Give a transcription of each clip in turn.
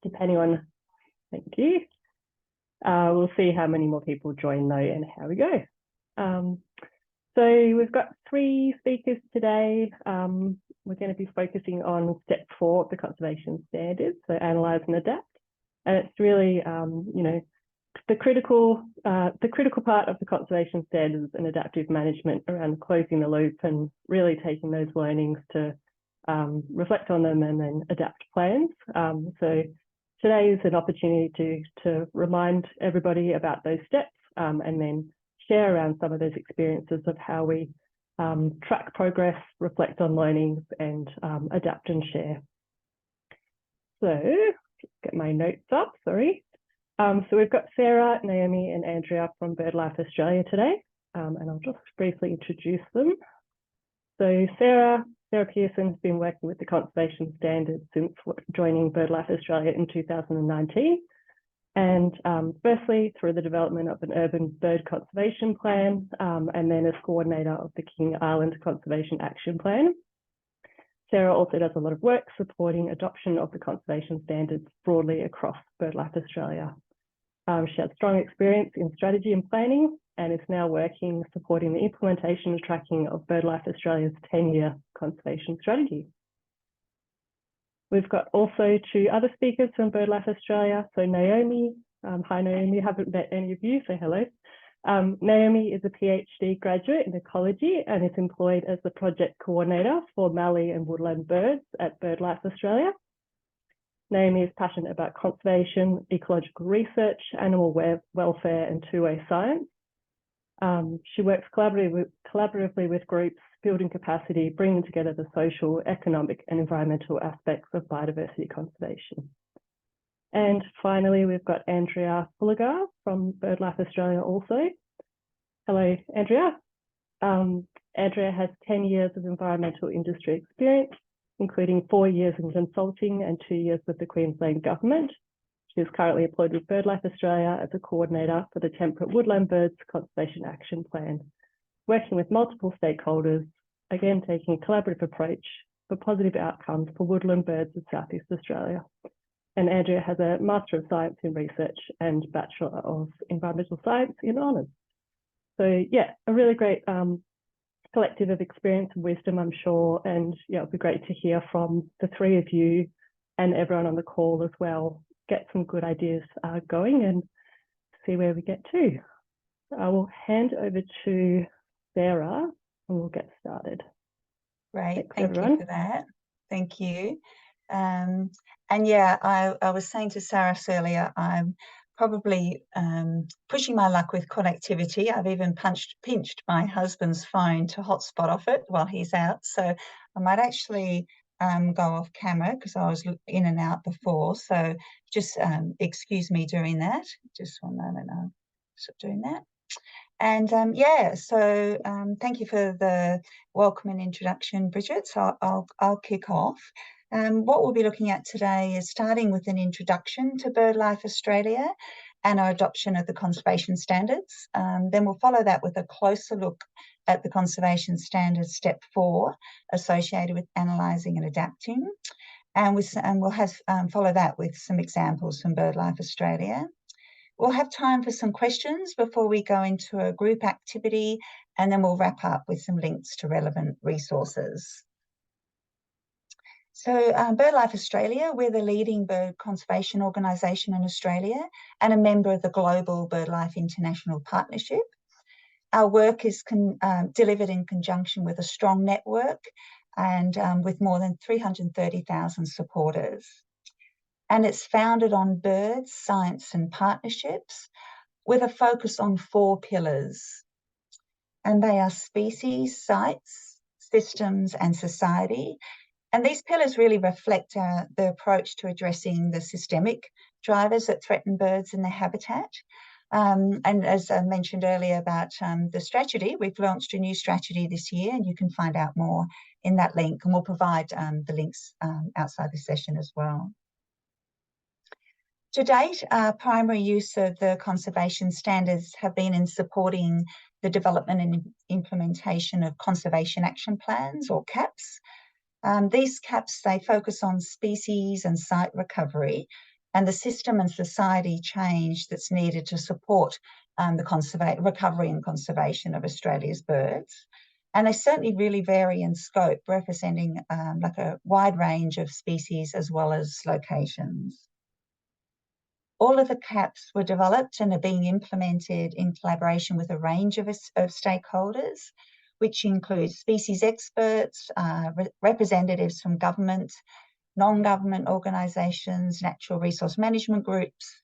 depending on, thank you. We'll see how many more people join though and how we go. So we've got 3 speakers today. We're going to be focusing on step 4 of the conservation standards, so analyse and adapt. And it's really, you know, the critical part of the conservation standards and adaptive management around closing the loop and really taking those learnings to reflect on them and then adapt plans. So today is an opportunity to remind everybody about those steps and then share around some of those experiences of how we track progress, reflect on learnings, and adapt and share. So, get my notes up, sorry. So we've got Sarah, Naomi, and Andrea from BirdLife Australia today, and I'll just briefly introduce them. So Sarah Pearson has been working with the conservation standards since joining BirdLife Australia in 2019. And firstly, through the development of an urban bird conservation plan, and then as coordinator of the King Island Conservation Action Plan. Sarah also does a lot of work supporting adoption of the conservation standards broadly across BirdLife Australia. She has strong experience in strategy and planning and is now working supporting the implementation and tracking of BirdLife Australia's 10-year conservation strategy. We've got also 2 other speakers from BirdLife Australia. So Naomi, hi Naomi, I haven't met any of you, so hello. Naomi is a PhD graduate in ecology and is employed as the project coordinator for mallee and woodland birds at BirdLife Australia. Naomi is passionate about conservation, ecological research, animal welfare and two-way science. She works collaboratively with groups, building capacity, bringing together the social, economic and environmental aspects of biodiversity conservation. And finally, we've got Andrea Fulligar from BirdLife Australia also. Hello, Andrea. Andrea has 10 years of environmental industry experience, including 4 years in consulting and 2 years with the Queensland Government. She is currently employed with BirdLife Australia as a coordinator for the Temperate Woodland Birds Conservation Action Plan, working with multiple stakeholders, again taking a collaborative approach for positive outcomes for woodland birds in Southeast Australia. And Andrea has a Master of Science in Research and Bachelor of Environmental Science in Honours. So yeah, a really great collective of experience and wisdom, I'm sure. And yeah, it'll be great to hear from the 3 of you and everyone on the call as well. Get some good ideas going and see where we get to. I will hand over to Sarah and we'll get started. Great, thank you for that. Thank you. And yeah, I was saying to Sarah earlier, I'm probably pushing my luck with connectivity. I've even pinched my husband's phone to hotspot off it while he's out. So I might actually go off camera because I was in and out before. So just excuse me doing that. Just 1 moment, I'll stop doing that. And yeah, so thank you for the welcome and introduction, Bridget. So I'll kick off. What we'll be looking at today is starting with an introduction to BirdLife Australia and our adoption of the conservation standards. Then we'll follow that with a closer look at the conservation standards step 4 associated with analysing and adapting. And we'll have follow that with some examples from BirdLife Australia. We'll have time for some questions before we go into a group activity, and then we'll wrap up with some links to relevant resources. So BirdLife Australia, we're the leading bird conservation organisation in Australia and a member of the Global BirdLife International Partnership. Our work is delivered in conjunction with a strong network and with more than 330,000 supporters. And it's founded on birds, science and partnerships with a focus on 4 pillars. And they are species, sites, systems and society. And these pillars really reflect the approach to addressing the systemic drivers that threaten birds in their habitat. And as I mentioned earlier about the strategy, we've launched a new strategy this year, and you can find out more in that link, and we'll provide the links outside the session as well. To date, our primary use of the conservation standards have been in supporting the development and implementation of conservation action plans, or CAPs. These CAPs, they focus on species and site recovery, and the system and society change that's needed to support the recovery and conservation of Australia's birds. And they certainly really vary in scope, representing like a wide range of species as well as locations. All of the CAPs were developed and are being implemented in collaboration with a range of stakeholders, which includes species experts, representatives from government, non-government organisations, natural resource management groups,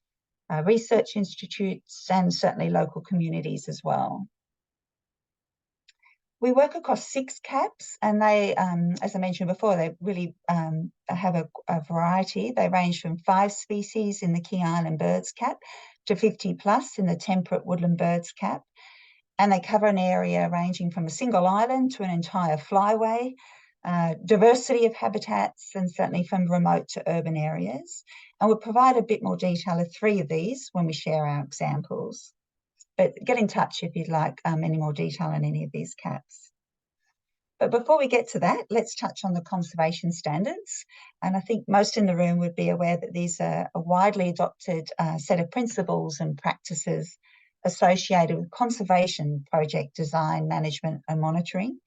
research institutes, and certainly local communities as well. We work across 6 CAPs, and they, as I mentioned before, they really have a variety. They range from 5 species in the King Island Birds CAP to 50 plus in the Temperate Woodland Birds CAP. And they cover an area ranging from a single island to an entire flyway, diversity of habitats, and certainly from remote to urban areas. And we'll provide a bit more detail of 3 of these when we share our examples. But get in touch if you'd like any more detail on any of these CAPs. But before we get to that, let's touch on the conservation standards. And I think most in the room would be aware that these are a widely adopted set of principles and practices associated with conservation project design, management and monitoring.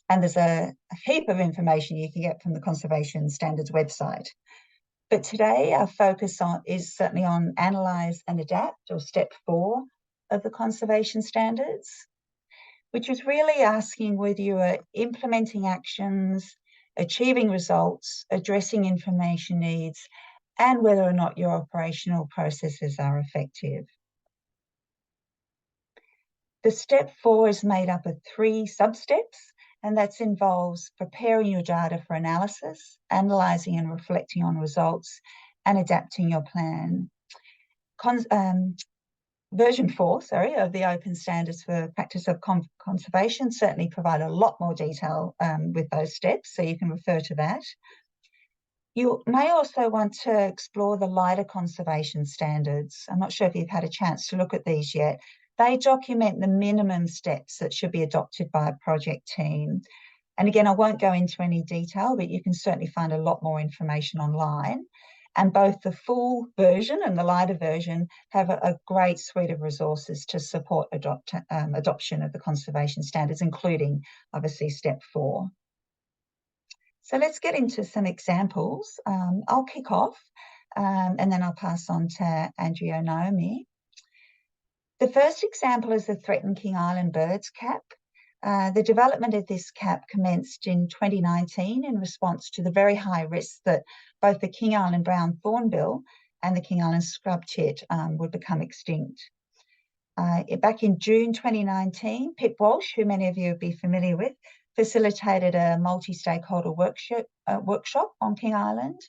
And there's a heap of information you can get from the Conservation Standards website. But today our focus is certainly on Analyse and Adapt, or step 4 of the conservation standards, which is really asking whether you are implementing actions, achieving results, addressing information needs, and whether or not your operational processes are effective. The step 4 is made up of 3 sub-steps, and that involves preparing your data for analysis, analysing and reflecting on results, and adapting your plan. Version 4, of the Open Standards for Practice of Conservation certainly provide a lot more detail with those steps, so you can refer to that. You may also want to explore the lighter conservation standards. I'm not sure if you've had a chance to look at these yet. They document the minimum steps that should be adopted by a project team. And again, I won't go into any detail, but you can certainly find a lot more information online. And both the full version and the lighter version have a great suite of resources to support adoption of the conservation standards, including obviously step 4. So let's get into some examples. I'll kick off and then I'll pass on to Andrea Naomi. The first example is the Threatened King Island Birds CAP. The development of this CAP commenced in 2019 in response to the very high risk that both the King Island brown thornbill and the King Island scrub tit would become extinct. Back in June 2019, Pip Walsh, who many of you will be familiar with, facilitated a multi-stakeholder workshop on King Island,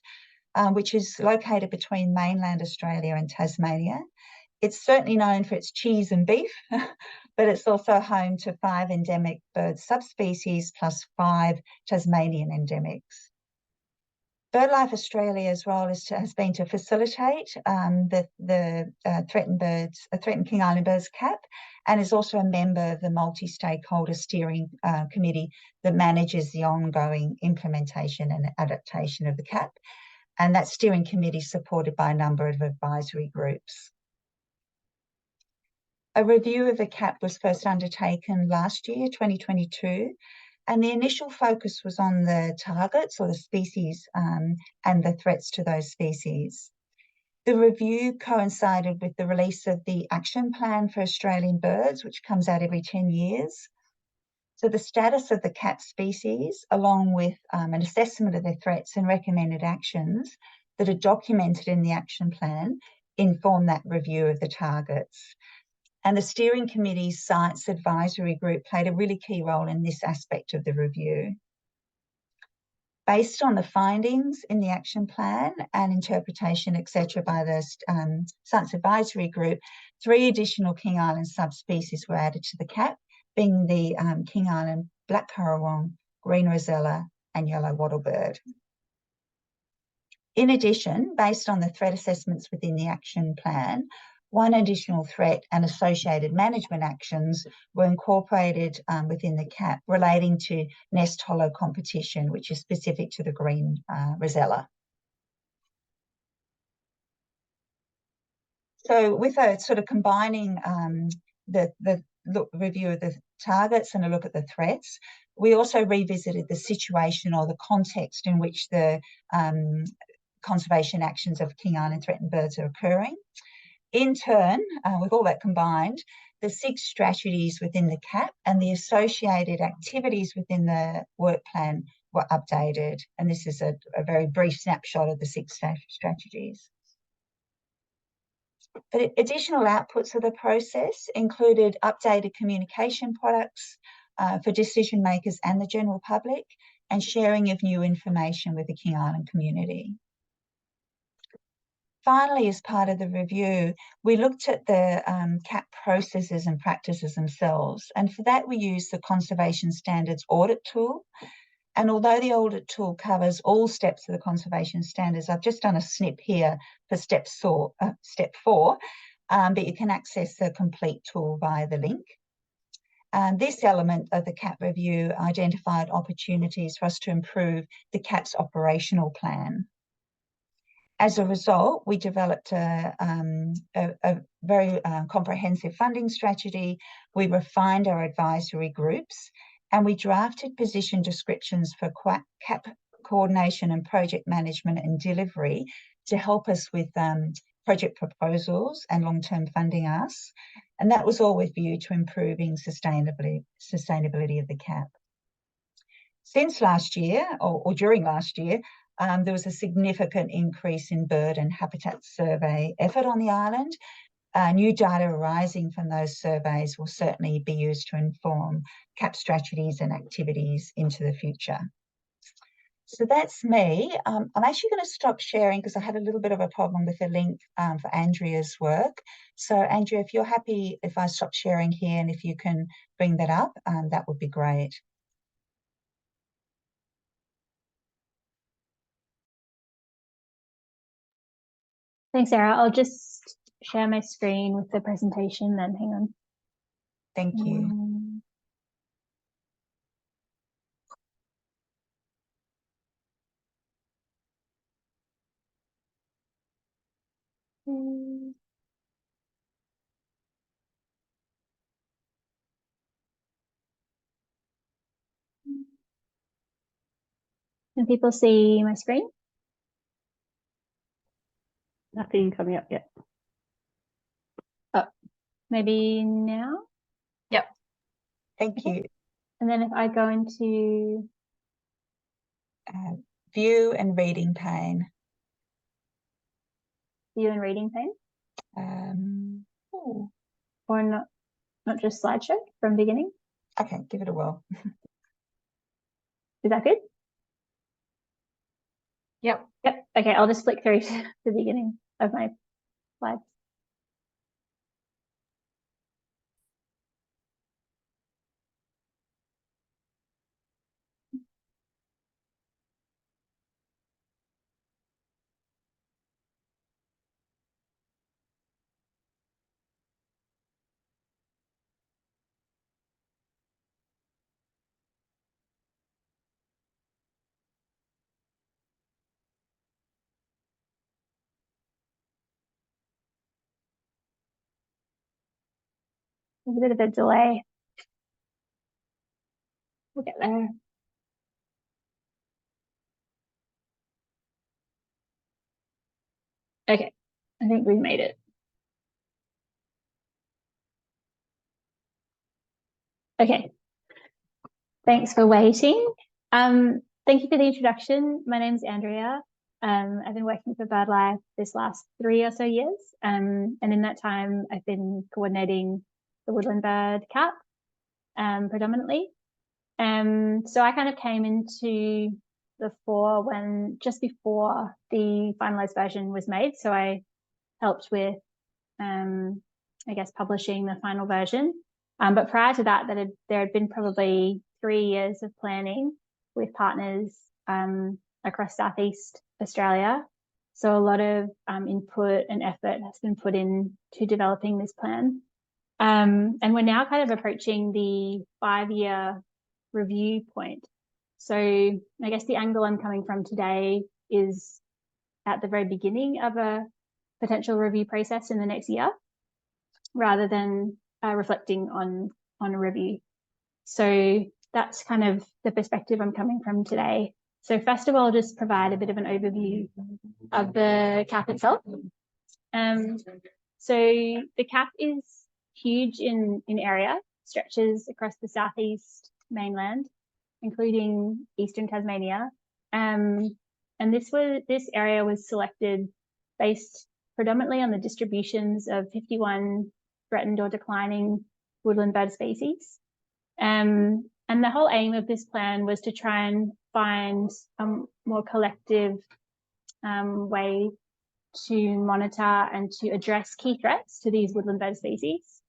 which is located between mainland Australia and Tasmania. It's certainly known for its cheese and beef, but it's also home to 5 endemic bird subspecies plus 5 Tasmanian endemics. BirdLife Australia's role has been to facilitate the Threatened King Island Birds CAP, and is also a member of the multi-stakeholder steering committee that manages the ongoing implementation and adaptation of the CAP. And that steering committee is supported by a number of advisory groups. A review of the CAP was first undertaken last year, 2022, and the initial focus was on the targets or the species and the threats to those species. The review coincided with the release of the Action Plan for Australian Birds, which comes out every 10 years. So the status of the CAP species, along with an assessment of their threats and recommended actions that are documented in the Action Plan, inform that review of the targets. And the steering committee's science advisory group played a really key role in this aspect of the review. Based on the findings in the action plan and interpretation, etc., by the science advisory group, 3 additional King Island subspecies were added to the CAP, being the King Island black currawong, green rosella, and yellow wattlebird. In addition, based on the threat assessments within the action plan, 1 additional threat and associated management actions were incorporated within the CAP relating to nest hollow competition, which is specific to the green rosella. So with a sort of combining the review of the targets and a look at the threats, we also revisited the situation or the context in which the conservation actions of King Island threatened birds are occurring. In turn, with all that combined, the 6 strategies within the CAP and the associated activities within the work plan were updated. And this is a very brief snapshot of the 6 strategies. But additional outputs of the process included updated communication products for decision makers and the general public, and sharing of new information with the King Island community. Finally, as part of the review, we looked at the CAP processes and practices themselves. And for that, we used the Conservation Standards Audit Tool. And although the audit tool covers all steps of the conservation standards, I've just done a snip here for step 4, but you can access the complete tool via the link. This element of the CAP review identified opportunities for us to improve the CAP's operational plan. As a result, we developed a very comprehensive funding strategy. We refined our advisory groups, and we drafted position descriptions for CAP coordination and project management and delivery to help us with project proposals and long-term funding asks. And that was all with view to improving sustainability of the CAP. Since last year, or during last year, there was a significant increase in bird and habitat survey effort on the island. New data arising from those surveys will certainly be used to inform CAP strategies and activities into the future. So that's me. I'm actually going to stop sharing because I had a little bit of a problem with the link for Andrea's work. So Andrea, if you're happy if I stop sharing here and if you can bring that up, that would be great. Thanks, Sarah. I'll just share my screen with the presentation then. Hang on. Thank you. Can people see my screen? Nothing coming up yet. Oh, maybe now? Yep. Thank you. And then if I go into view and reading pane. View and reading pane? Or not just slideshow from beginning? Okay, give it a whirl. Is that good? Yep. Yep. Okay, I'll just flick through to the beginning of my slides. There's a bit of a delay. We'll get there. Okay, I think we've made it. Okay, thanks for waiting. Thank you for the introduction. My name's Andrea. I've been working for BirdLife this last 3 or so years. And in that time, I've been coordinating the Woodland bird CAP predominantly. So I kind of came into the fore just before the finalized version was made. So I helped with, I guess, publishing the final version. But prior to that, there had been probably 3 years of planning with partners across Southeast Australia. So a lot of input and effort has been put into developing this plan. And we're now kind of approaching the 5-year review point. So I guess the angle I'm coming from today is at the very beginning of a potential review process in the next year, rather than reflecting on a review. So that's kind of the perspective I'm coming from today. So first of all, I'll just provide a bit of an overview of the CAP itself. So the CAP is huge in area, stretches across the southeast mainland, including eastern Tasmania. And this area was selected based predominantly on the distributions of 51 threatened or declining woodland bird species. And the whole aim of this plan was to try and find a more collective way to monitor and to address key threats to these woodland bird species.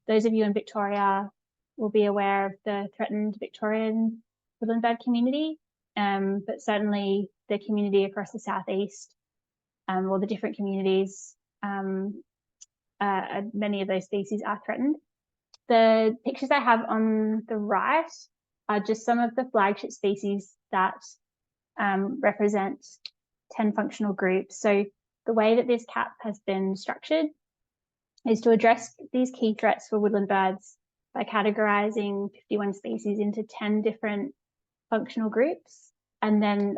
Those of you in Victoria will be aware of the threatened Victorian woodland bird community, but certainly the community across the southeast, or the different communities, many of those species are threatened. The pictures I have on the right are just some of the flagship species that represent 10 functional groups. So the way that this CAP has been structured is to address these key threats for woodland birds by categorizing 51 species into 10 different functional groups. And then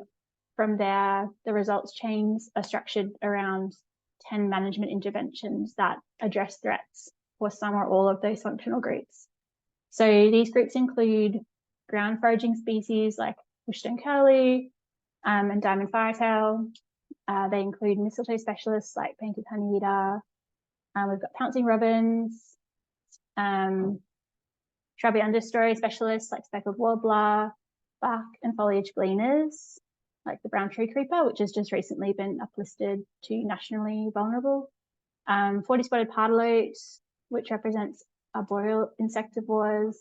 from there, the results chains are structured around 10 management interventions that address threats for some or all of those functional groups. So these groups include ground foraging species like bushstone curlew and diamond firetail. They include mistletoe specialists like painted honeyeater. We've got pouncing robins, shrubby understory specialists like speckled warbler, bark and foliage gleaners like the brown tree creeper, which has just recently been uplisted to nationally vulnerable. 40-spotted pardalote, which represents arboreal insectivores,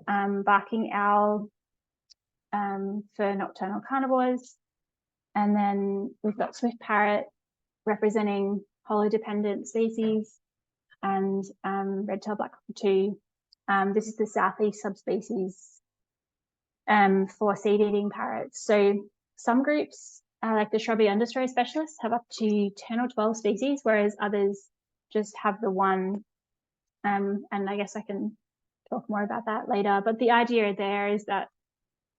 barking owl for nocturnal carnivores. And then we've got swift parrot representing hollow-dependent species, and red-tailed black cockatoo. This is the southeast subspecies for seed-eating parrots. So some groups, like the shrubby understory specialists, have up to 10 or 12 species, whereas others just have the one. And I guess I can talk more about that later. But the idea there is that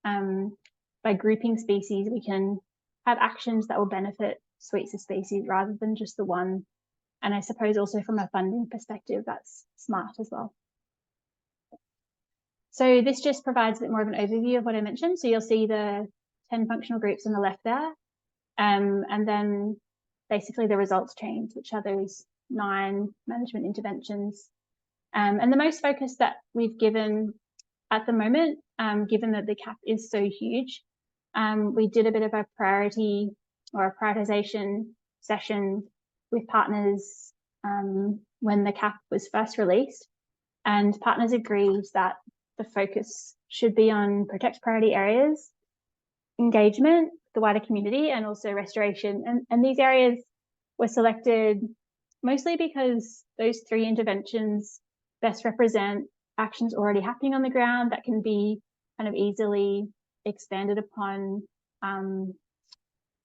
by grouping species, we can have actions that will benefit suites of species rather than just the one. And I suppose also from a funding perspective, that's smart as well. So this just provides a bit more of an overview of what I mentioned. So you'll see the 10 functional groups on the left there. And then basically the results chains, which are those 9 management interventions. And the most focus that we've given at the moment, given that the CAP is so huge, we did a bit of a priority or a prioritization session with partners when the CAP was first released, and partners agreed that the focus should be on protect priority areas, engagement, the wider community, and also restoration. And these areas were selected mostly because those 3 interventions best represent actions already happening on the ground that can be kind of easily expanded upon.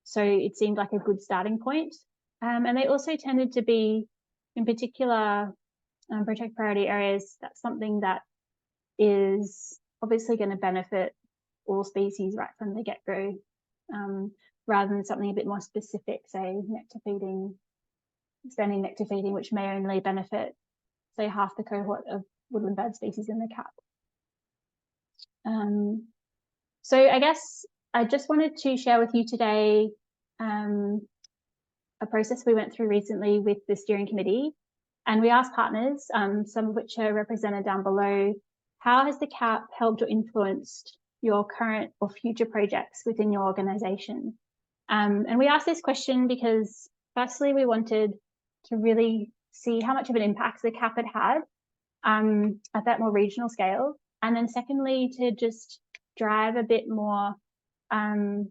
So it seemed like a good starting point. And they also tended to be, in particular, protect priority areas. That's something that is obviously going to benefit all species right from the get-go, rather than something a bit more specific, say nectar feeding, expanding nectar feeding, which may only benefit, say, half the cohort of woodland bird species in the CAP. So I guess I just wanted to share with you today a process we went through recently with the steering committee, and we asked partners, some of which are represented down below, how has the CAP helped or influenced your current or future projects within your organisation? And we asked this question because firstly, we wanted to really see how much of an impact the CAP had at that more regional scale. And then secondly, to just drive a bit more, like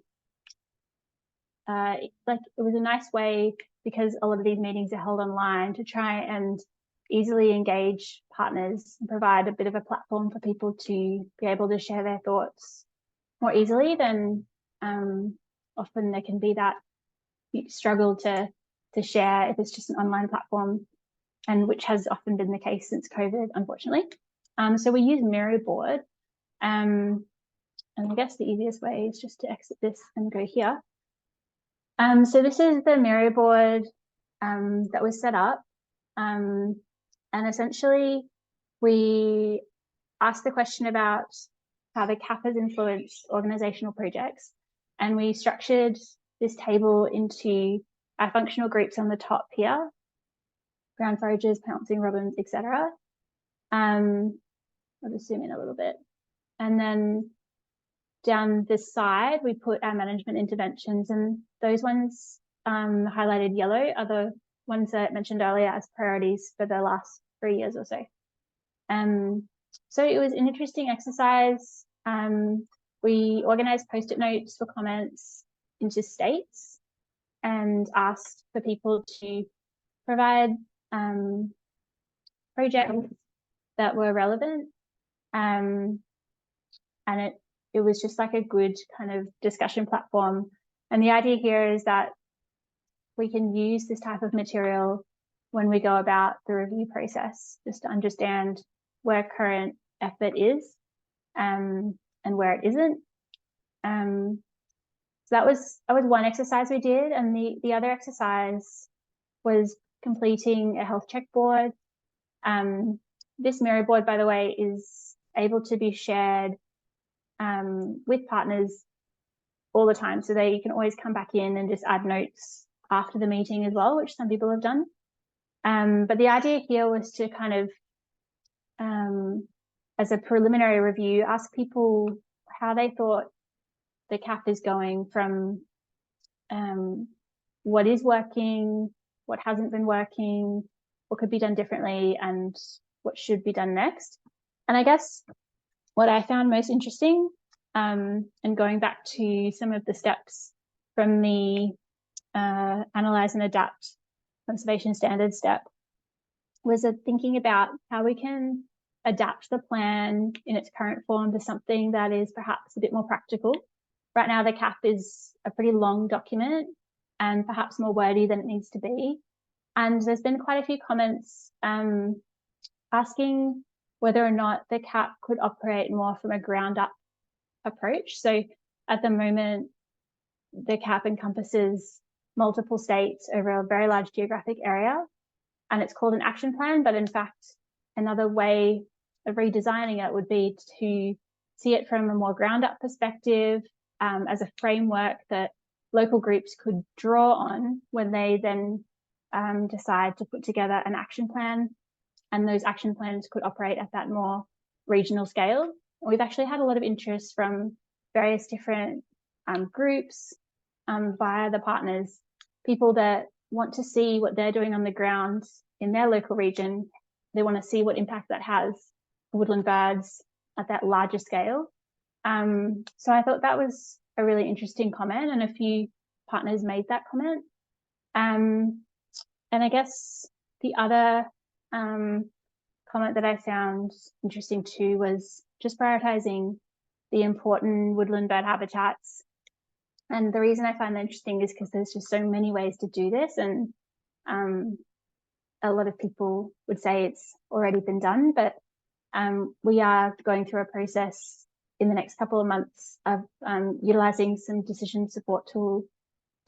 it was a nice way, because a lot of these meetings are held online, to try and easily engage partners and provide a bit of a platform for people to be able to share their thoughts more easily than often there can be that struggle to to share if it's just an online platform, and which has often been the case since COVID, unfortunately. So we use Miraboard, and I guess the easiest way is just to exit this and go here. So this is the Miraboard that was set up, and essentially we asked the question about how the CAP has influenced organisational projects, and we structured this table into our functional groups on the top here: ground foragers, pouncing robins, etc. I'll just zoom in a little bit, and then down this side we put our management interventions, and those ones highlighted yellow are the ones that I mentioned earlier as priorities for the last 3 years or so. So it was an interesting exercise. We organised post-it notes for comments into states and asked for people to provide projects that were relevant, and it was just like a good kind of discussion platform. And the idea here is that we can use this type of material when we go about the review process, just to understand where current effort is and where it isn't. So that was one exercise we did, and the other exercise was completing a health check board. This Miraboard, by the way, is able to be shared with partners all the time, so you can always come back in and just add notes after the meeting as well, which some people have done. But the idea here was to kind of, as a preliminary review, ask people how they thought the CAP is going, from what is working, what hasn't been working, what could be done differently, and what should be done next. And I guess what I found most interesting, and going back to some of the steps from the Analyse and Adapt conservation standards step, was thinking about how we can adapt the plan in its current form to something that is perhaps a bit more practical. Right now, the CAP is a pretty long document and perhaps more wordy than it needs to be. And there's been quite a few comments asking whether or not the CAP could operate more from a ground up approach. So at the moment, the CAP encompasses multiple states over a very large geographic area, and it's called an action plan. But in fact, another way of redesigning it would be to see it from a more ground up perspective, as a framework that local groups could draw on when they then decide to put together an action plan. And those action plans could operate at that more regional scale. We've actually had a lot of interest from various different groups via the partners, people that want to see what they're doing on the ground in their local region. They want to see what impact that has for woodland birds at that larger scale. So I thought that was a really interesting comment, and a few partners made that comment. And I guess the other comment that I found interesting too was just prioritizing the important woodland bird habitats. And the reason I find that interesting is because there's just so many ways to do this, and a lot of people would say it's already been done, but we are going through a process in the next couple of months of utilising some decision support tool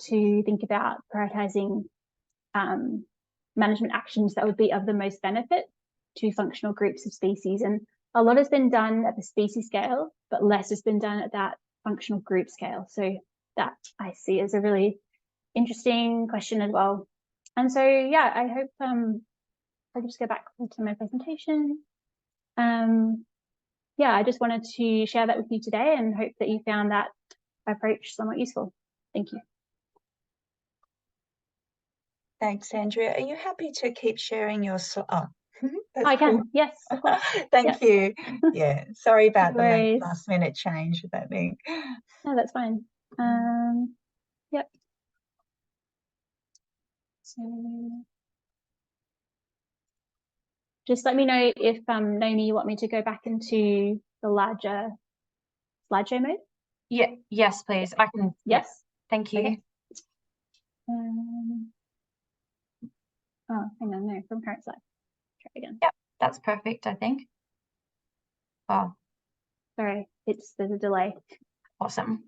to think about prioritising management actions that would be of the most benefit to functional groups of species. And a lot has been done at the species scale, but less has been done at that functional group scale. So that I see as a really interesting question as well. And so, yeah, I hope I'll just go back to my presentation. Yeah, I just wanted to share that with you today and hope that you found that approach somewhat useful. Thank you. Thanks, Andrea. Are you happy to keep sharing your slide? I can, yes. Thank you. Yeah, sorry about No worries. the last minute change with that link. No, that's fine. Yep. So just let me know if Naomi, you want me to go back into the larger slideshow mode? Yeah, yes, please. I can. Yes. Thank you. Okay. Oh, hang on, no, from current slide. Try again. Yep, that's perfect, I think. Oh, Sorry, there's a delay. awesome.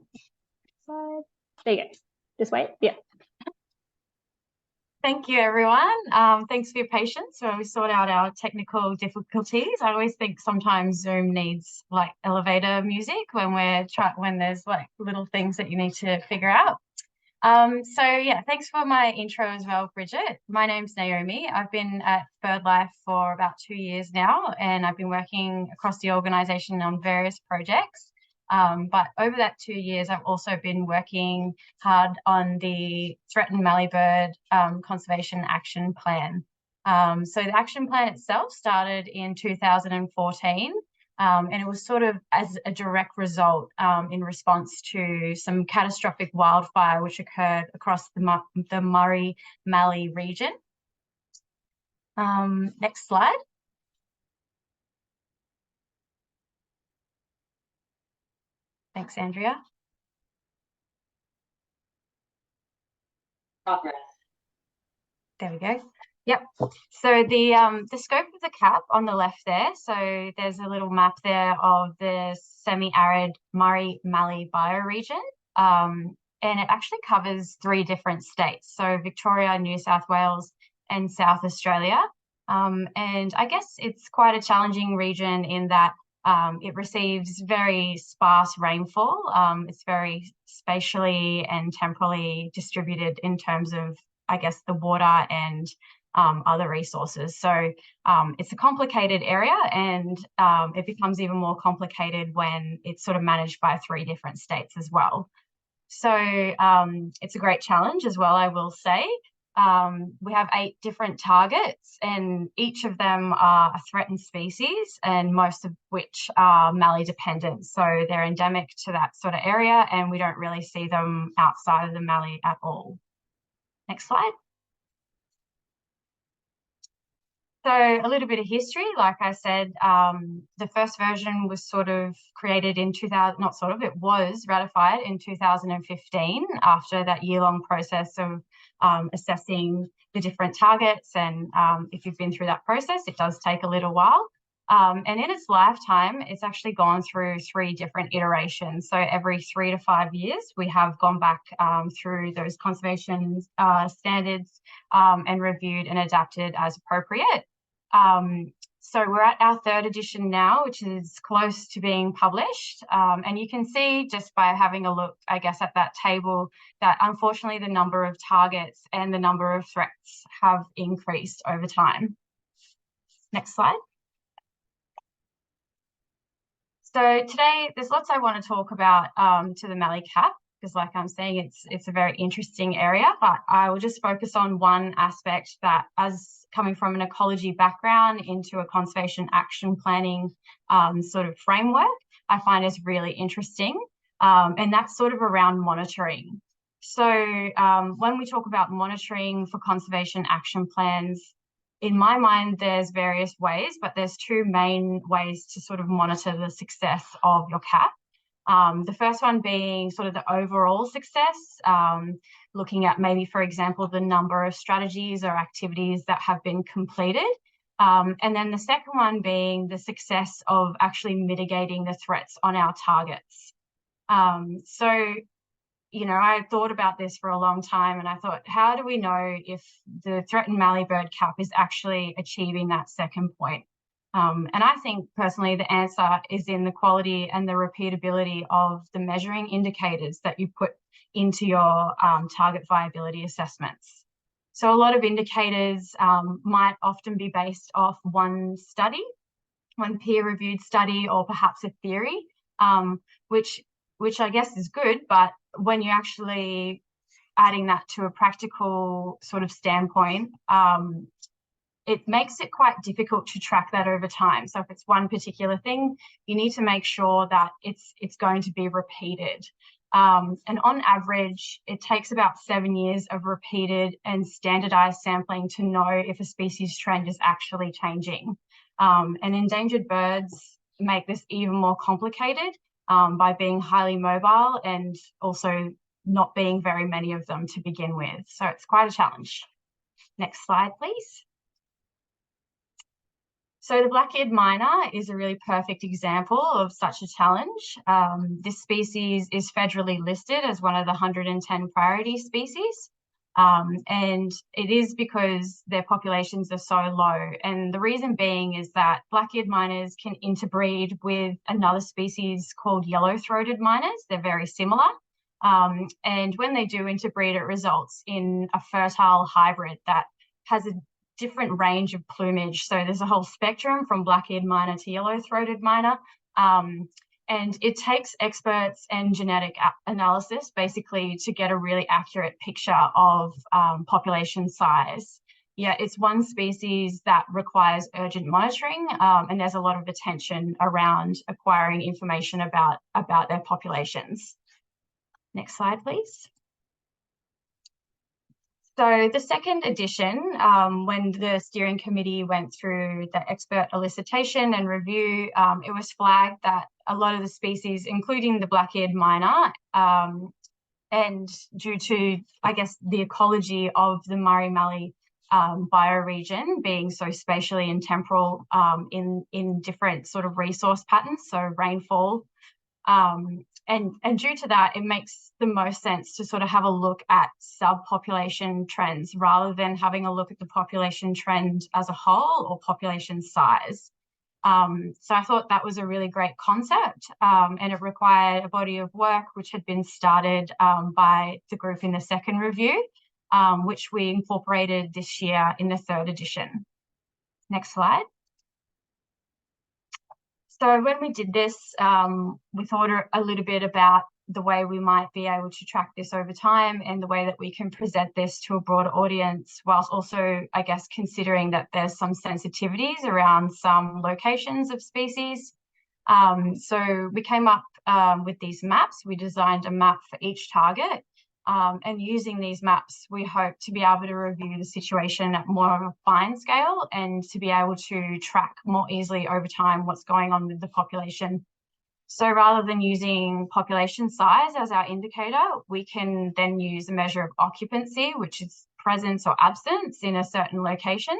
Slide. There you go. Just wait. Yeah. Thank you, everyone. Thanks for your patience while we sort out our technical difficulties. I always think sometimes Zoom needs like elevator music when when there's like little things that you need to figure out. So yeah, thanks for my intro as well, Bridget. My name's Naomi. I've been at BirdLife for about 2 years now, and I've been working across the organisation on various projects. But over that 2 years, I've also been working hard on the Threatened Mallee Bird Conservation Action Plan. So the action plan itself started in 2014. And it was sort of as a direct result in response to some catastrophic wildfire which occurred across the Murray-Mallee region. Next slide. Thanks, Andrea. There we go. Yep. So the scope of the cap on the left there, so there's a little map there of the semi-arid Murray-Mallee bioregion, and it actually covers 3 different states, so Victoria, New South Wales, and South Australia. And I guess it's quite a challenging region in that it receives very sparse rainfall. It's very spatially and temporally distributed in terms of, I guess, the water and other resources. So it's a complicated area, and it becomes even more complicated when it's sort of managed by 3 different states as well. So it's a great challenge as well, I will say. We have 8 different targets, and each of them are a threatened species, and most of which are mallee dependent. So they're endemic to that sort of area, and we don't really see them outside of the mallee at all. Next slide. So a little bit of history, like I said, the first version was sort of created in it was ratified in 2015 after that year-long process of assessing the different targets. And if you've been through that process, it does take a little while. And in its lifetime, it's actually gone through 3 different iterations. So every 3 to 5 years, we have gone back through those conservation standards and reviewed and adapted as appropriate. So we're at our 3rd edition now, which is close to being published. And you can see just by having a look, I guess, at that table that unfortunately the number of targets and the number of threats have increased over time. Next slide. So today, there's lots I want to talk about to the mallee cap, because like I'm saying, it's a very interesting area, but I will just focus on one aspect that, as coming from an ecology background into a conservation action planning sort of framework, I find is really interesting, and that's sort of around monitoring. So when we talk about monitoring for conservation action plans, in my mind, there's various ways, but there's 2 main ways to sort of monitor the success of your cap. The first one being sort of the overall success, looking at maybe, for example, the number of strategies or activities that have been completed. And then the second one being the success of actually mitigating the threats on our targets. So, you know, I thought about this for a long time, and I thought, how do we know if the threatened mallee bird cap is actually achieving that second point? And I think personally the answer is in the quality and the repeatability of the measuring indicators that you put into your target viability assessments. So a lot of indicators might often be based off one study, one peer-reviewed study, or perhaps a theory, which I guess is good, but when you're actually adding that to a practical sort of standpoint, it makes it quite difficult to track that over time. So if it's one particular thing, you need to make sure that it's going to be repeated. And on average, it takes about 7 years of repeated and standardized sampling to know if a species trend is actually changing. And endangered birds make this even more complicated by being highly mobile and also not being very many of them to begin with. So it's quite a challenge. Next slide, please. So the black-eared myna is a really perfect example of such a challenge. This species is federally listed as one of the 110 priority species. And it is because their populations are so low. And the reason being is that black-eared mynas can interbreed with another species called yellow-throated mynas. They're very similar. And when they do interbreed, it results in a fertile hybrid that has a different range of plumage. So there's a whole spectrum from black-eared myna to yellow-throated myna. And it takes experts and genetic analysis basically to get a really accurate picture of population size. Yeah, it's one species that requires urgent monitoring, and there's a lot of attention around acquiring information about their populations. Next slide, please. So the second edition, when the steering committee went through the expert elicitation and review, it was flagged that a lot of the species, including the black-eared myna, and due to, I guess, the ecology of the Murray-Mallee bioregion being so spatially and temporal in different sort of resource patterns, so rainfall, and due to that, it makes the most sense to sort of have a look at subpopulation trends rather than having a look at the population trend as a whole or population size. So I thought that was a really great concept, and it required a body of work which had been started by the group in the second review, which we incorporated this year in the third edition. Next slide. So when we did this, we thought a little bit about the way we might be able to track this over time and the way that we can present this to a broader audience, whilst also, I guess, considering that there's some sensitivities around some locations of species. So we came up with these maps. We designed a map for each target. And using these maps, we hope to be able to review the situation at more of a fine scale and to be able to track more easily over time what's going on with the population. So rather than using population size as our indicator, we can then use a measure of occupancy, which is presence or absence in a certain location.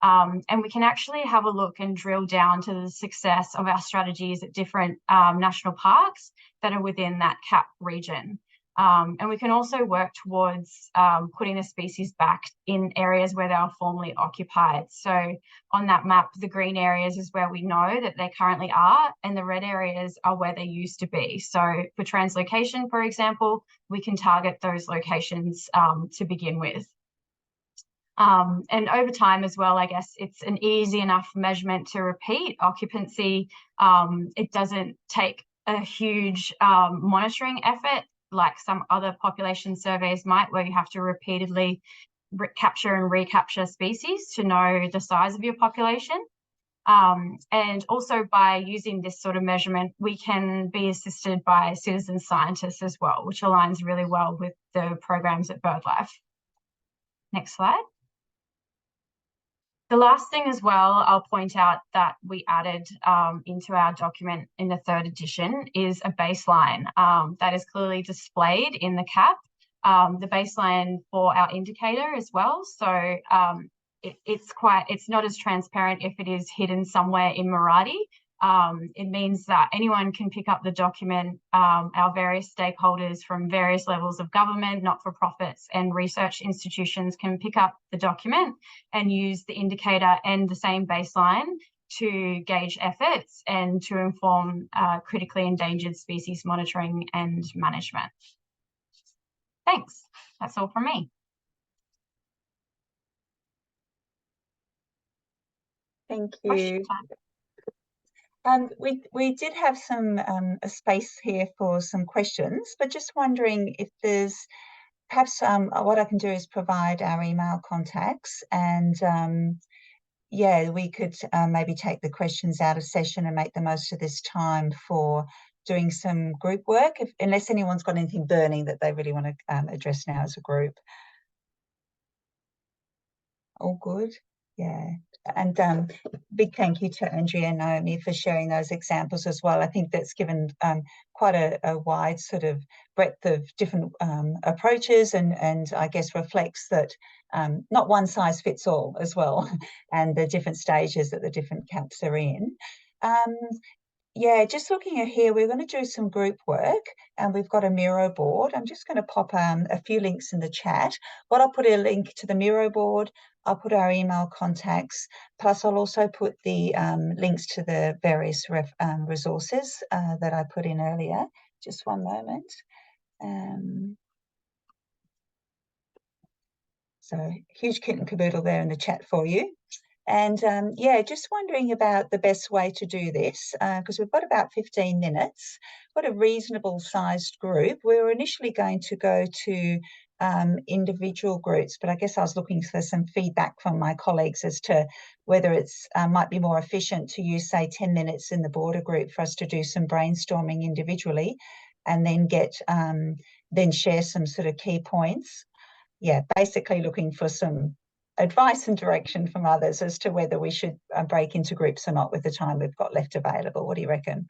And we can actually have a look and drill down to the success of our strategies at different national parks that are within that CAP region. And we can also work towards putting the species back in areas where they are formerly occupied. So on that map, the green areas is where we know that they currently are, and the red areas are where they used to be. So for translocation, for example, we can target those locations to begin with. And over time as well, I guess it's an easy enough measurement to repeat occupancy. It doesn't take a huge monitoring effort like some other population surveys might, where you have to repeatedly capture and recapture species to know the size of your population. And also by using this sort of measurement, we can be assisted by citizen scientists as well, which aligns really well with the programs at BirdLife. Next slide. The last thing as well, I'll point out that we added into our document in the third edition is a baseline that is clearly displayed in the CAP, the baseline for our indicator as well. So it's not as transparent if it is hidden somewhere in Marathi. It means that anyone can pick up the document, our various stakeholders from various levels of government, not-for-profits and research institutions can pick up the document and use the indicator and the same baseline to gauge efforts and to inform critically endangered species monitoring and management. Thanks. That's all from me. Thank you. We did have some a space here for some questions, but just wondering if there's perhaps what I can do is provide our email contacts, and yeah, we could maybe take the questions out of session and make the most of this time for doing some group work, unless anyone's got anything burning that they really want to address now as a group. All good? Yeah, and big thank you to Andrea and Naomi for sharing those examples as well. I think that's given quite a wide sort of breadth of different approaches, and I guess reflects that not one size fits all as well, and the different stages that the different CAPs are in. Yeah, just looking at here, we're going to do some group work, and we've got a Miro board. I'm just going to pop a few links in the chat. But I'll put a link to the Miro board. I'll put our email contacts, plus I'll also put the links to the various resources that I put in earlier. Just one moment. So huge kit and caboodle there in the chat for you. And yeah, just wondering about the best way to do this, because we've got about 15 minutes, got a reasonable sized group. We were initially going to go to individual groups, but I guess I was looking for some feedback from my colleagues as to whether it's might be more efficient to use, say, 10 minutes in the border group for us to do some brainstorming individually, and then then share some sort of key points. Yeah, basically looking for some advice and direction from others as to whether we should break into groups or not with the time we've got left available. What do you reckon?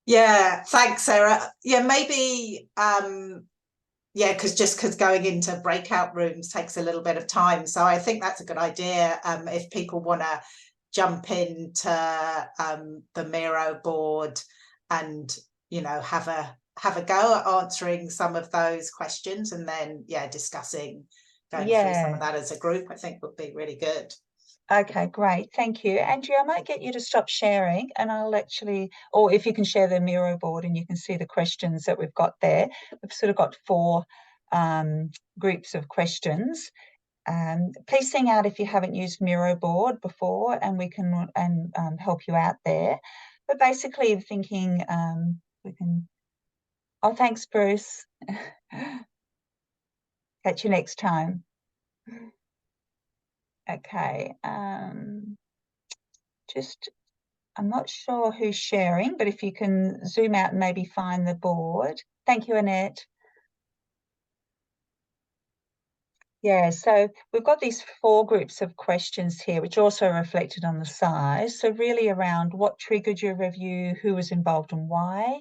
Yeah, thanks, Sarah. Yeah, maybe, yeah, because going into breakout rooms takes a little bit of time. So I think that's a good idea if people want to jump into the Miro board and, you know, have a go at answering some of those questions, and then, yeah, discussing going through some of that as a group, I think would be really good. Okay, great. Thank you. Andrea, I might get you to stop sharing, and I'll actually, or if you can share the Miro board and you can see the questions that we've got there. We've sort of got 4 groups of questions. Please sing out if you haven't used Miro board before, and we can help you out there. But basically thinking we can, oh, thanks, Bruce. Catch you next time. Okay, just, I'm not sure who's sharing, but if you can zoom out and maybe find the board. Thank you, Annette. Yeah, so we've got these 4 groups of questions here, which are also reflected on the size. So really around what triggered your review, who was involved and why,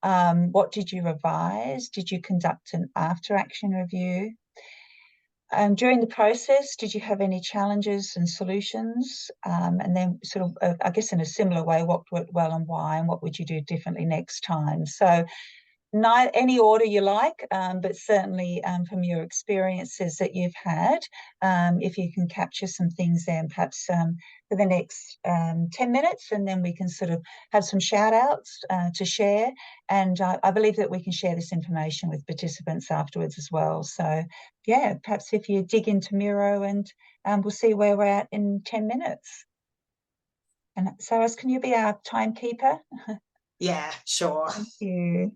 what did you revise, did you conduct an after-action review? During the process, did you have any challenges and solutions? And then sort of, I guess in a similar way, what worked well and why, and what would you do differently next time? So any order you like, but certainly from your experiences that you've had, if you can capture some things there, and perhaps for the next 10 minutes, and then we can sort of have some shout outs to share. And I believe that we can share this information with participants afterwards as well. So yeah, perhaps if you dig into Miro, and we'll see where we're at in 10 minutes. And Saras, can you be our timekeeper? Yeah, sure. Thank you.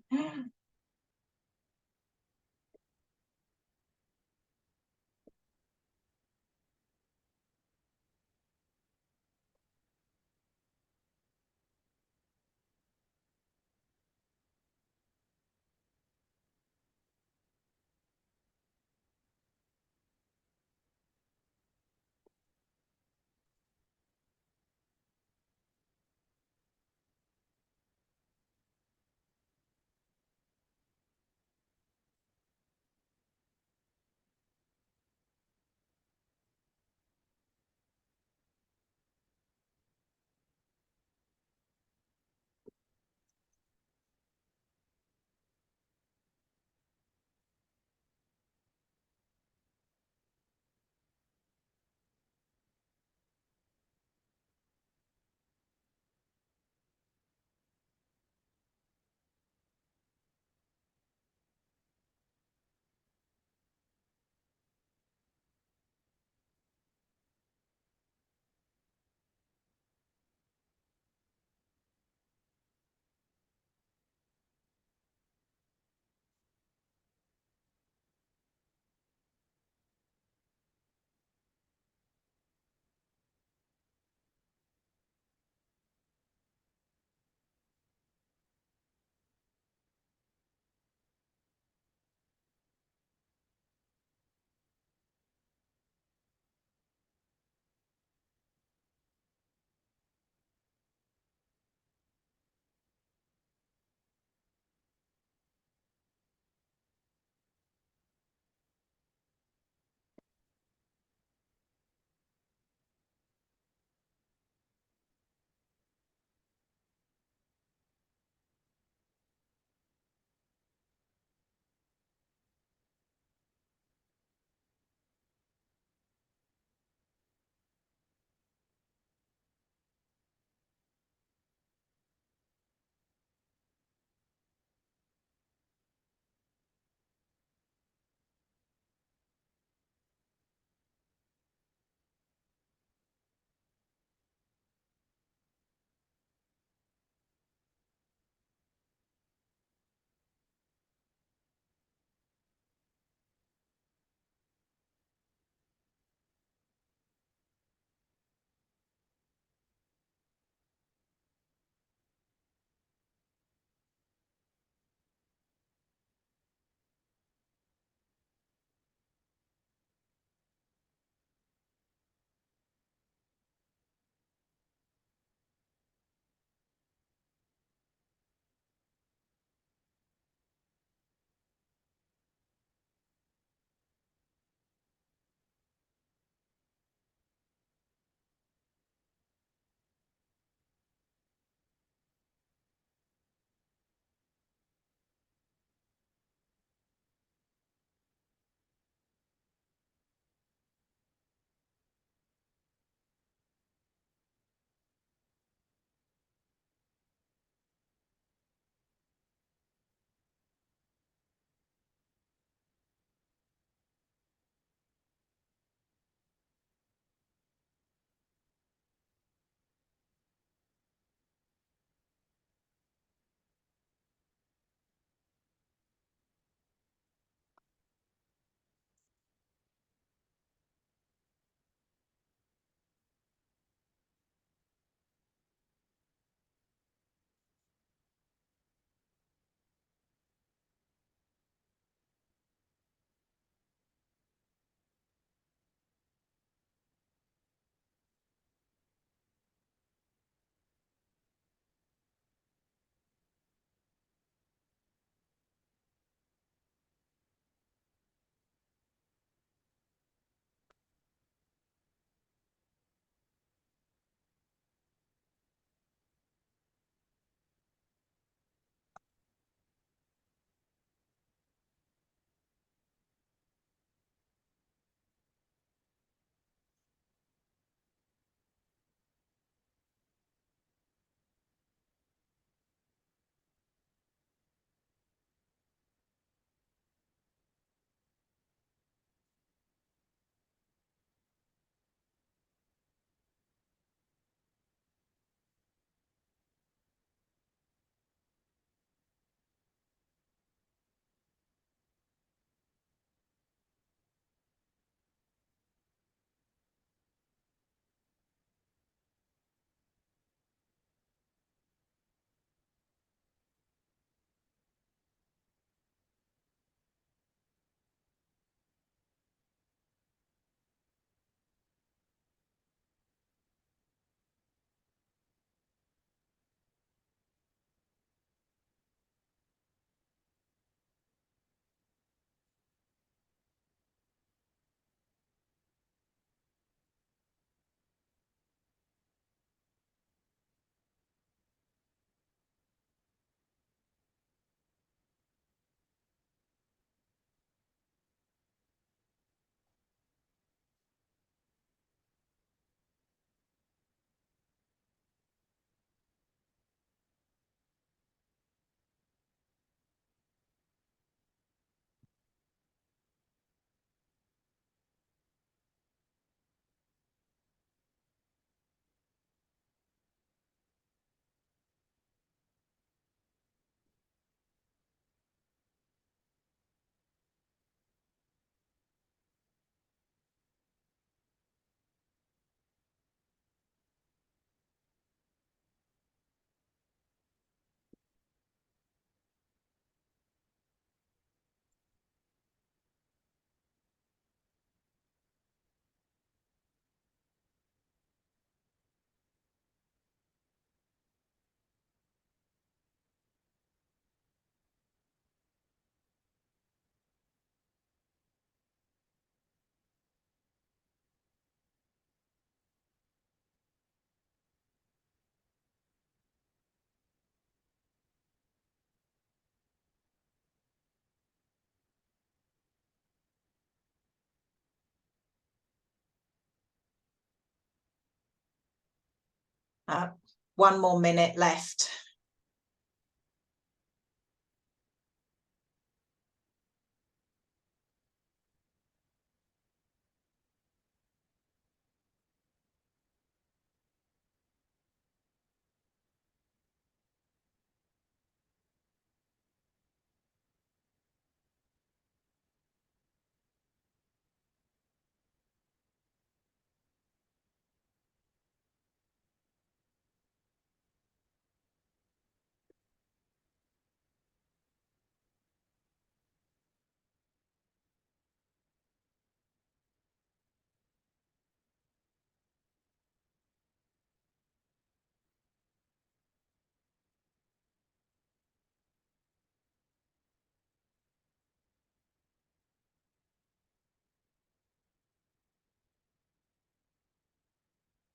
1 more minute left.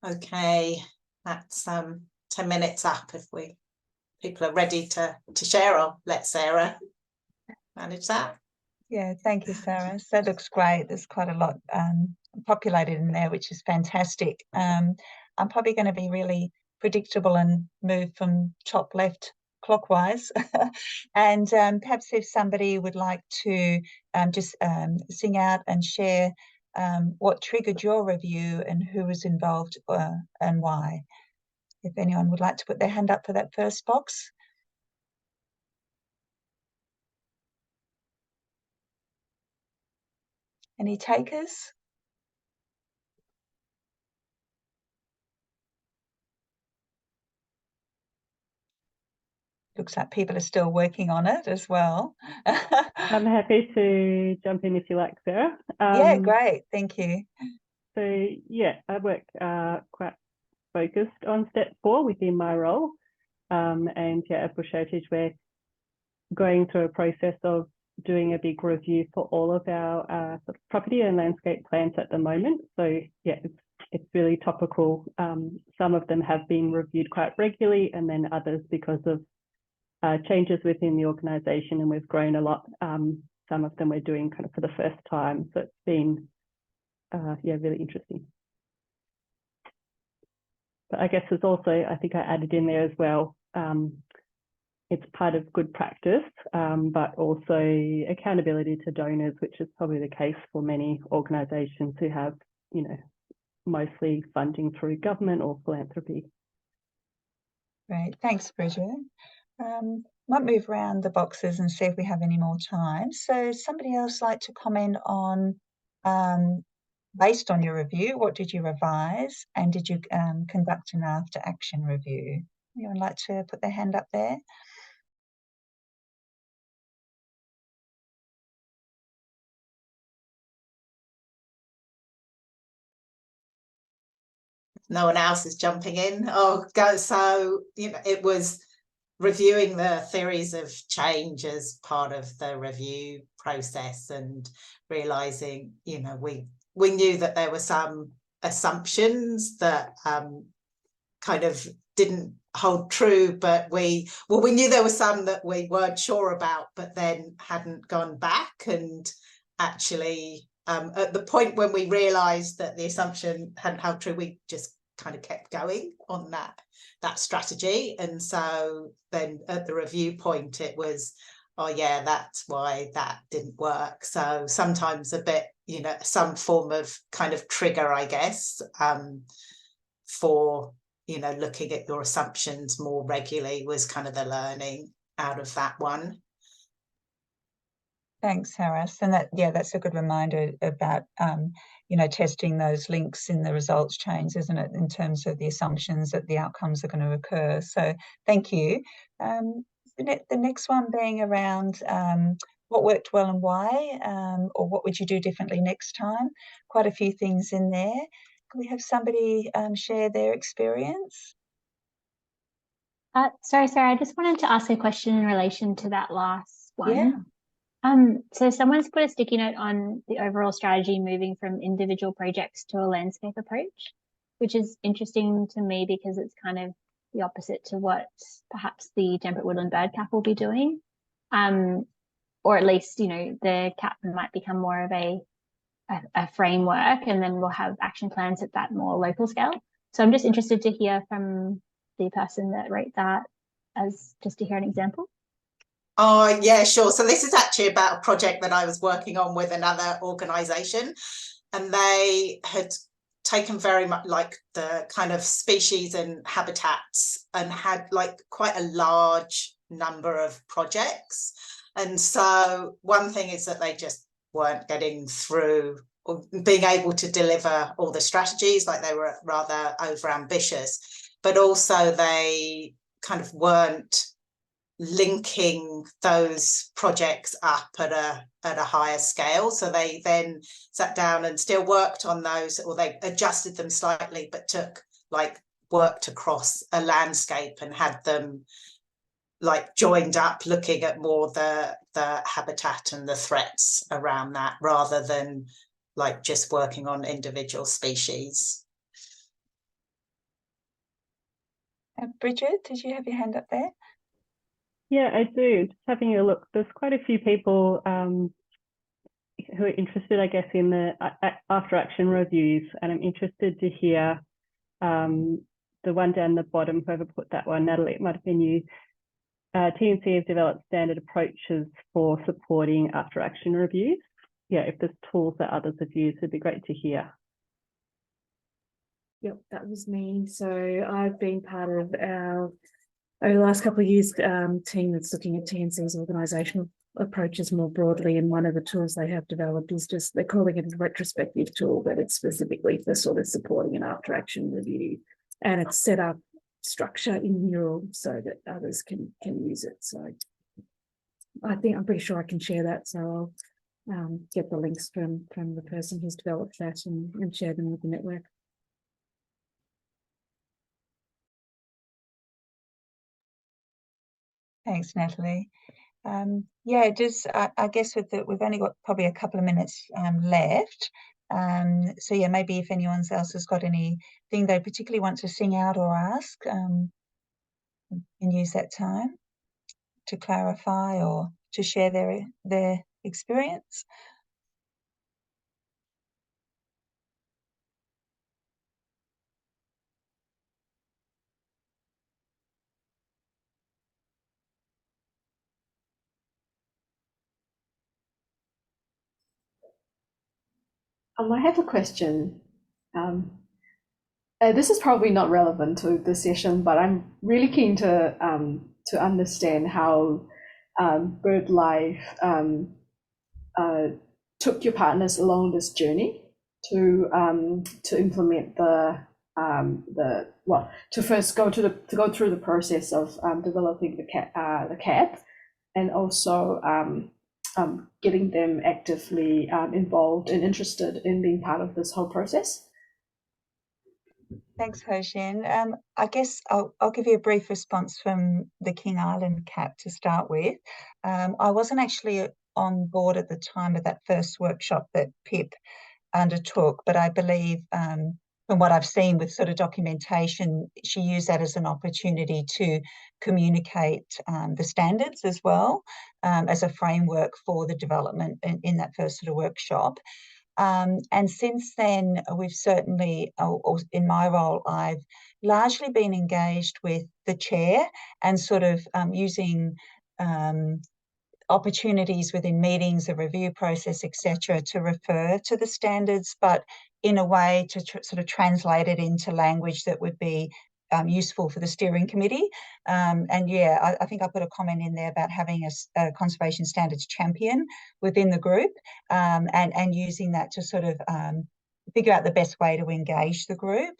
Okay, that's 10 minutes up. If people are ready to share, I'll let Sarah manage that. Yeah, thank you, Sarah. So that looks great. There's quite a lot populated in there, which is fantastic. I'm probably going to be really predictable and move from top left clockwise. And perhaps if somebody would like to just sing out and share what triggered your review and who was involved and why. If anyone would like to put their hand up for that first box. Any takers? Looks like people are still working on it as well. I'm happy to jump in if you like, Sarah. Yeah, great. Thank you. So yeah, I work quite focused on step 4 within my role. And yeah, at Bush Heritage, we're going through a process of doing a big review for all of our sort of property and landscape plans at the moment. So yeah, it's really topical. Some of them have been reviewed quite regularly, and then others, because of changes within the organisation, and we've grown a lot. Some of them we're doing kind of for the first time. So it's been yeah, really interesting. But I guess there's also, I think I added in there as well, it's part of good practice, but also accountability to donors, which is probably the case for many organisations who have, you know, mostly funding through government or philanthropy. Great, thanks, Bridget. Might move around the boxes and see if we have any more time. So somebody else like to comment on, based on your review, what did you revise, and did you conduct an after action review? Anyone like to put their hand up there? No one else is jumping in. Oh, go. So, you know, it was reviewing the theories of change as part of the review process, and realizing, you know, we knew that there were some assumptions that kind of didn't hold true, but we knew there were some that we weren't sure about, but then hadn't gone back and actually at the point when we realized that the assumption hadn't held true, we just kind of kept going on that strategy. And so then at the review point, it was, oh yeah, that's why that didn't work. So sometimes a bit, you know, some form of kind of trigger, I guess, for, you know, looking at your assumptions more regularly was kind of the learning out of that one. Thanks, Harris. And that, yeah, that's a good reminder about, you know, testing those links in the results chains, isn't it, in terms of the assumptions that the outcomes are going to occur. So thank you. The next one being around what worked well and why, or what would you do differently next time? Quite a few things in there. Can we have somebody share their experience? Sorry, Sarah, I just wanted to ask a question in relation to that last one. Yeah. So someone's put a sticky note on the overall strategy moving from individual projects to a landscape approach, which is interesting to me because it's kind of the opposite to what perhaps the Temperate Woodland Bird Cap will be doing. Or at least, you know, the cap might become more of a framework, and then we'll have action plans at that more local scale. So I'm just interested to hear from the person that wrote that, as just to hear an example. Oh, yeah, sure. So this is actually about a project that I was working on with another organisation, and they had taken very much like the kind of species and habitats and had like quite a large number of projects. And so one thing is that they just weren't getting through or being able to deliver all the strategies, like they were rather over ambitious, but also they kind of weren't linking those projects up at a higher scale. So they then sat down and still worked on those, or they adjusted them slightly, but worked across a landscape and had them like joined up, looking at more the habitat and the threats around that, rather than like just working on individual species. Bridget, did you have your hand up there? Yeah, I do. Just having a look, there's quite a few people who are interested, I guess, in the after action reviews, and I'm interested to hear the one down the bottom, whoever put that one, Natalie, it might have been you. TNC has developed standard approaches for supporting after action reviews. Yeah, if there's tools that others have used, it'd be great to hear. Yep, that was me. So I've been part of our, over the last couple of years, team that's looking at TNC's organisational approaches more broadly, and one of the tools they have developed is just, they're calling it a retrospective tool, but it's specifically for sort of supporting an after action review, and it's set up structure in Mural so that others can use it. So I think I'm pretty sure I can share that, so I'll get the links from the person who's developed that and share them with the network. Thanks, Natalie. Yeah, just I guess we've only got probably a couple of minutes left. So yeah, maybe if anyone else has got anything they particularly want to sing out or ask, and use that time to clarify or to share their experience. I have a question. This is probably not relevant to the session, but I'm really keen to understand how BirdLife took your partners along this journey to implement to first go through the process of developing the CAP, and also getting them actively involved and interested in being part of this whole process. Thanks, Hoshin. I guess I'll give you a brief response from the King Island CAP to start with. I wasn't actually on board at the time of that first workshop that Pip undertook, but I believe from what I've seen with sort of documentation, she used that as an opportunity to communicate the standards as well, as a framework for the development in that first sort of workshop. And since then, we've certainly, or in my role, I've largely been engaged with the chair and sort of using opportunities within meetings, the review process, etc., to refer to the standards, but in a way to sort of translate it into language that would be useful for the steering committee. And yeah, I think I put a comment in there about having a conservation standards champion within the group, and using that to sort of figure out the best way to engage the group,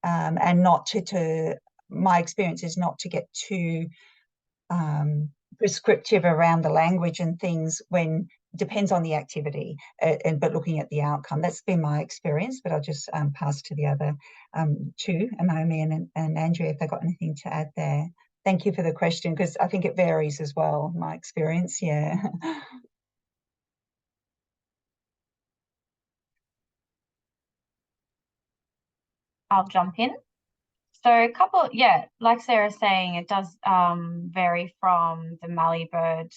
and not to my experience is not to get too prescriptive around the language and things when depends on the activity, but looking at the outcome. That's been my experience, but I'll just pass to the other two, Naomi and Andrea, if they've got anything to add there. Thank you for the question, because I think it varies as well, my experience, yeah. I'll jump in. So a couple, yeah, like Sarah's saying, it does vary from the Mallee bird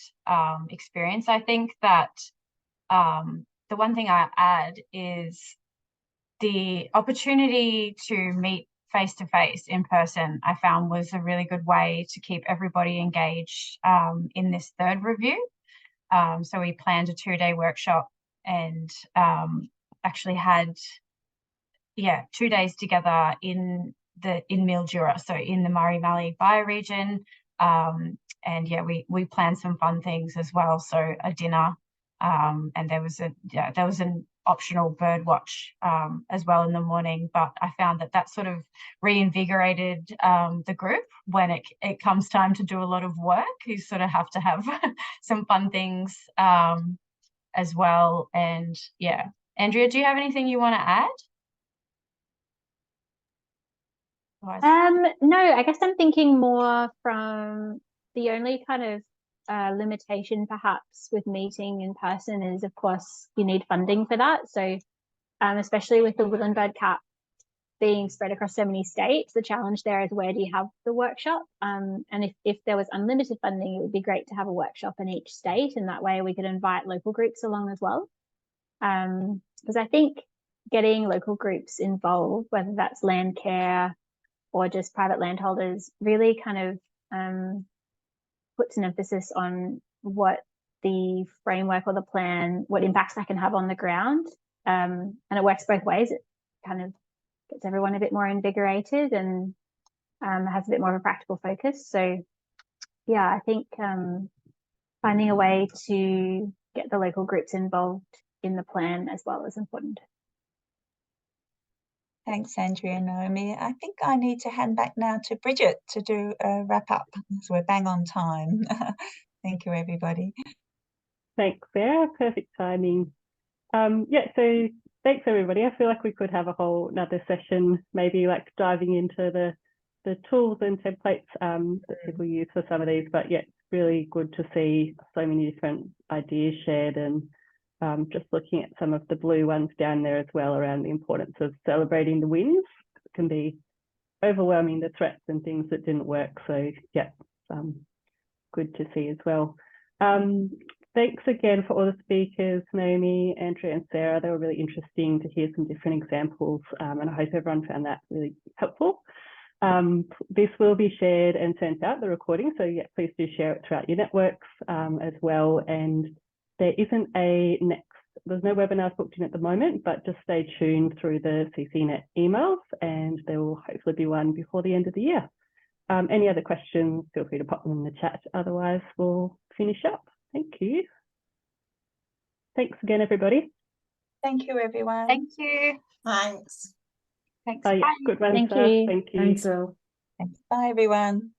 experience. I think that the one thing I add is the opportunity to meet face-to-face in person, I found was a really good way to keep everybody engaged in this third review. So we planned a 2-day workshop and actually had 2 days together in Mildura, so in the Murray Valley bioregion. And we planned some fun things as well. So a dinner, and there was an optional bird watch as well in the morning. But I found that sort of reinvigorated the group when it comes time to do a lot of work. You sort of have to have some fun things as well. And yeah, Andrea, do you have anything you want to add? No, I guess I'm thinking more from the only kind of limitation perhaps with meeting in person is, of course, you need funding for that. So especially with the Woodland bird cap being spread across so many states, the challenge there is where do you have the workshop? And if there was unlimited funding, it would be great to have a workshop in each state, and that way we could invite local groups along as well. Because I think getting local groups involved, whether that's land care or just private landholders, really kind of puts an emphasis on what the framework or the plan, what impacts that can have on the ground. And it works both ways. It kind of gets everyone a bit more invigorated and has a bit more of a practical focus. So yeah, I think finding a way to get the local groups involved in the plan as well is important. Thanks, Andrea and Naomi. I think I need to hand back now to Bridget to do a wrap up, so we're bang on time. Thank you, everybody. Thanks, Sarah. Perfect timing. So thanks, everybody. I feel like we could have a whole another session, maybe like diving into the tools and templates that people use for some of these. But yeah, it's really good to see so many different ideas shared, and just looking at some of the blue ones down there as well around the importance of celebrating the wins. It can be overwhelming, the threats and things that didn't work. So yeah, good to see as well. Thanks again for all the speakers, Naomi, Andrea and Sarah. They were really interesting to hear some different examples, and I hope everyone found that really helpful. This will be shared and sent out, the recording, so yeah, please do share it throughout your networks as well. And there isn't there's no webinars booked in at the moment, but just stay tuned through the CCNet emails, and there will hopefully be one before the end of the year. Any other questions, feel free to pop them in the chat. Otherwise, we'll finish up. Thank you. Thanks again, everybody. Thank you, everyone. Thank you. Thanks. Thanks. Yeah, Bye. good one. Thank Sarah. you. Thank you. Thanks, all. Thanks. Bye, everyone.